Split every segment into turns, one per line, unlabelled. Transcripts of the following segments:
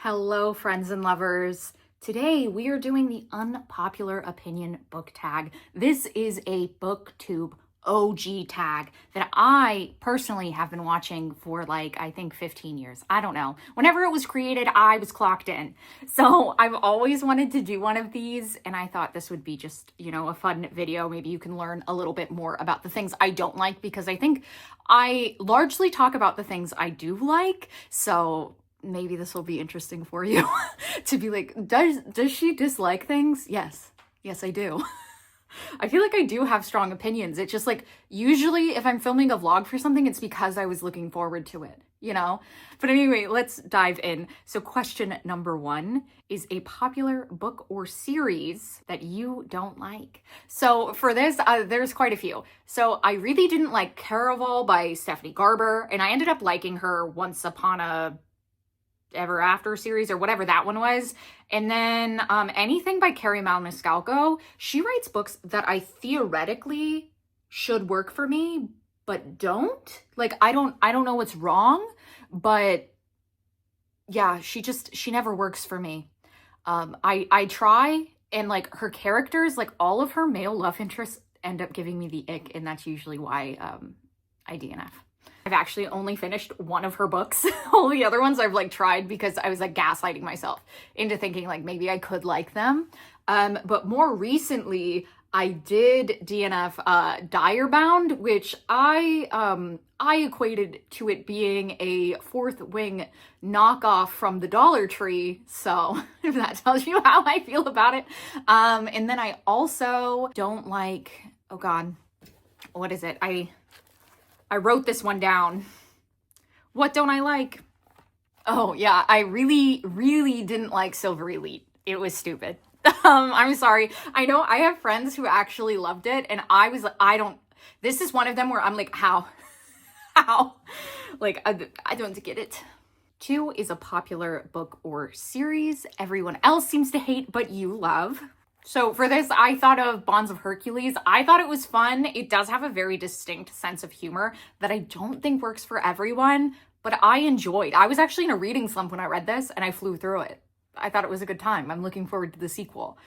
Hello, friends and lovers. Today we are doing the unpopular opinion book tag. This is a booktube OG tag that I personally have been watching for I think 15 years. I don't know. Whenever it was created, I was clocked in. So I've always wanted to do one of these, and I thought this would be just, a fun video. Maybe you can learn a little bit more about the things I don't like, because I think I largely talk about the things I do like. So maybe this will be interesting for you to be like, does she dislike things? Yes, I do. I feel like I do have strong opinions. It's just usually if I'm filming a vlog for something, it's because I was looking forward to it, But anyway, let's dive in. So question number 1 is a popular book or series that you don't like. So for this, there's quite a few. So I really didn't like Caraval by Stephanie Garber, and I ended up liking her Once Upon a Ever After series or whatever that one was. And then anything by Carrie Maniscalco. She writes books that I theoretically should work for me, but don't. I don't know what's wrong, but yeah, she never works for me. I try, and her characters, all of her male love interests end up giving me the ick, and that's usually why I DNF. I've actually only finished one of her books. All the other ones I've tired because I was gaslighting myself into thinking maybe I could like them. But more recently, I did DNF Direbound, which I equated to it being a Fourth Wing knockoff from the Dollar Tree. So if that tells you how I feel about it. And then I also don't like, oh God, what is it? I wrote this one down. What don't I like? Oh yeah, I really didn't like Silver Elite. It was stupid. I'm sorry. I know I have friends who actually loved it, and I was this is one of them where I'm like, how? How? I don't get it. 2 is a popular book or series everyone else seems to hate, but you love. So for this, I thought of Bonds of Hercules. I thought it was fun. It does have a very distinct sense of humor that I don't think works for everyone, but I enjoyed. I was actually in a reading slump when I read this, and I flew through it. I thought it was a good time. I'm looking forward to the sequel.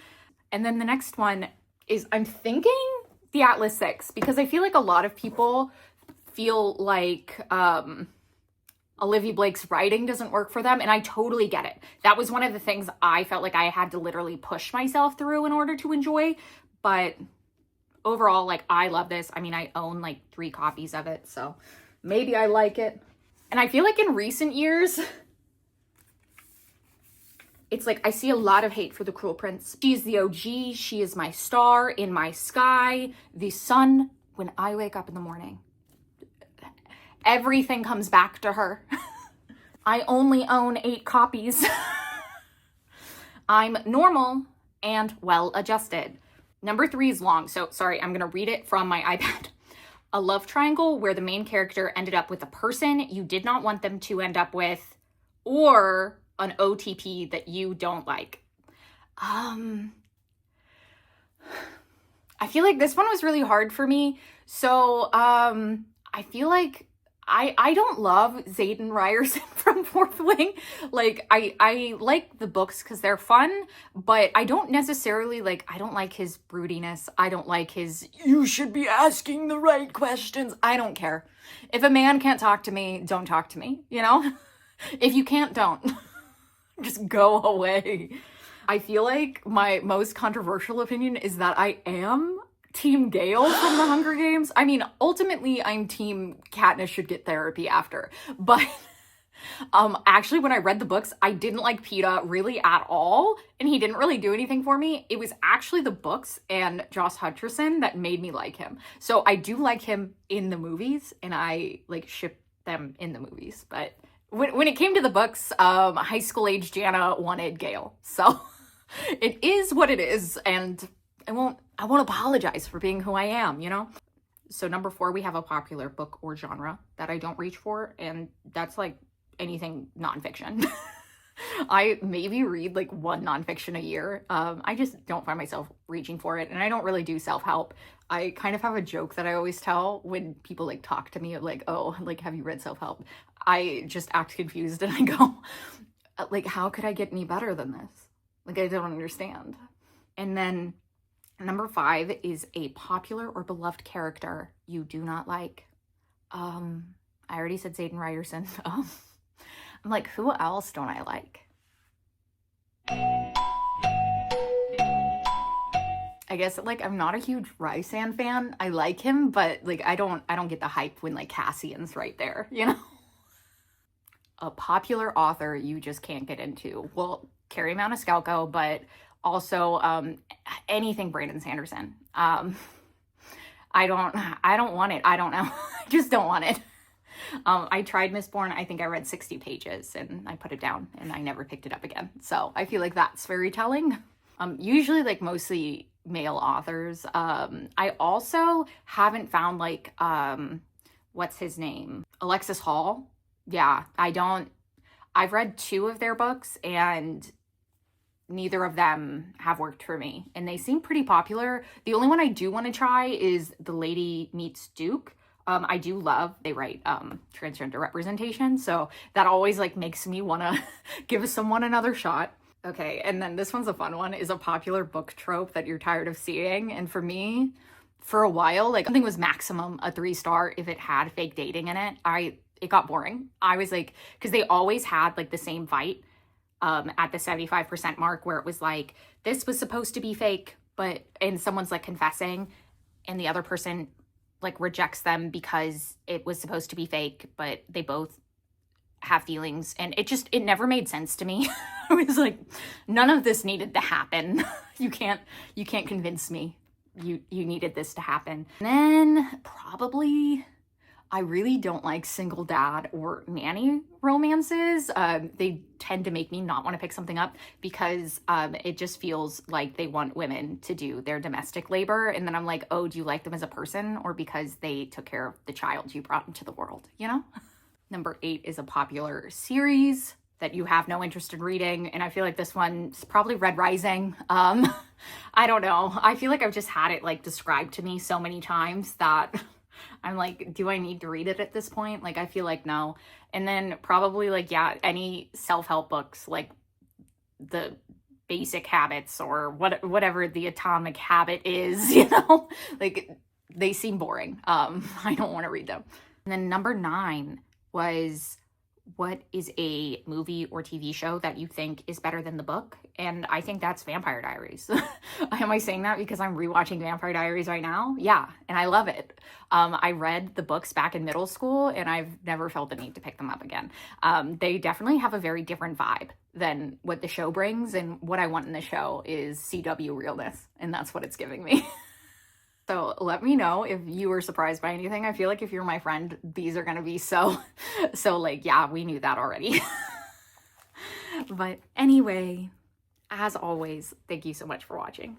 And then the next one is, I'm thinking The Atlas Six, because I feel like a lot of people feel like Olivia Blake's writing doesn't work for them, and I totally get it. That was one of the things I felt like I had to literally push myself through in order to enjoy, but overall, I love this. I mean, I own 3 copies of it, so maybe I like it. And I feel like in recent years, it's I see a lot of hate for The Cruel Prince. She's the OG. She is my star in my sky, the sun when I wake up in the morning. Everything comes back to her. I only own 8 copies. I'm normal and well-adjusted. Number 3 is long, so sorry, I'm gonna read it from my iPad. A love triangle where the main character ended up with a person you did not want them to end up with, or an OTP that you don't like. I feel like this one was really hard for me. So I feel like I don't love Zayden Ryerson from Fourth Wing. I like the books because they're fun, but I don't necessarily I don't like his broodiness. I don't like his, you should be asking the right questions. I don't care. If a man can't talk to me, don't talk to me, If you can't, don't. Just go away. I feel like my most controversial opinion is that I am Team Gale from the Hunger Games. I mean, ultimately, I'm Team Katniss should get therapy after. But actually, when I read the books, I didn't like Peeta really at all, and he didn't really do anything for me. It was actually the books and Josh Hutcherson that made me like him. So I do like him in the movies, and I ship them in the movies. But when it came to the books, high school age Jana wanted Gale. So it is what it is, and I won't apologize for being who I am, So number 4, we have a popular book or genre that I don't reach for, and that's anything nonfiction. I maybe read 1 nonfiction a year. I just don't find myself reaching for it, and I don't really do self-help. I kind of have a joke that I always tell when people talk to me of oh, have you read self-help? I just act confused and I go, Like, how could I get any better than this? Like, I don't understand. And then number 5 is a popular or beloved character you do not like. I already said Zayden Ryerson. I'm like, who else don't I like? I guess, like, I'm not a huge Rysand fan. I like him, but like I don't get the hype when like Cassian's right there, you know? A popular author you just can't get into. Well, Carrie Maniscalco, but also anything Brandon Sanderson. I don't want it. I don't know. I just don't want it. I tried Mistborn. I think I read 60 pages and I put it down and I never picked it up again. So I feel like that's very telling. Usually like mostly male authors. I also haven't found like, what's his name? Alexis Hall. Yeah, I've read 2 of their books and neither of them have worked for me. And they seem pretty popular. The only one I do want to try is The Lady Meets Duke. I do love, they write transgender representation. So that always like makes me want to give someone another shot. Okay, and then this one's a fun one, is a popular book trope that you're tired of seeing. And for me, for a while, like something was maximum a 3-star if it had fake dating in it. It got boring. I was like, because they always had like the same fight at the 75% mark where it was like, this was supposed to be fake, and someone's like confessing and the other person like rejects them because it was supposed to be fake, but they both have feelings. And it never made sense to me. I was like, none of this needed to happen. You can't convince me you needed this to happen. And then probably, I really don't like single dad or nanny romances. They tend to make me not want to pick something up because it just feels like they want women to do their domestic labor. And then I'm like, oh, do you like them as a person or because they took care of the child you brought into the world, you know? Number 8 is a popular series that you have no interest in reading. And I feel like this one's probably Red Rising. I don't know. I feel like I've just had it like described to me so many times that I'm like, do I need to read it at this point? Like, I feel like no. And then probably like, yeah, any self-help books, like the Basic Habits or whatever the Atomic Habit is, you know, like they seem boring. I don't want to read them. And then number 9 was, what is a movie or TV show that you think is better than the book? And I think that's Vampire Diaries. Am I saying that because I'm rewatching Vampire Diaries right now? Yeah, and I love it. I read the books back in middle school and I've never felt the need to pick them up again. They definitely have a very different vibe than what the show brings, and what I want in the show is CW realness, and that's what it's giving me. So let me know if you were surprised by anything. I feel like if you're my friend, these are going to be so like, yeah, we knew that already. But anyway, as always, thank you so much for watching.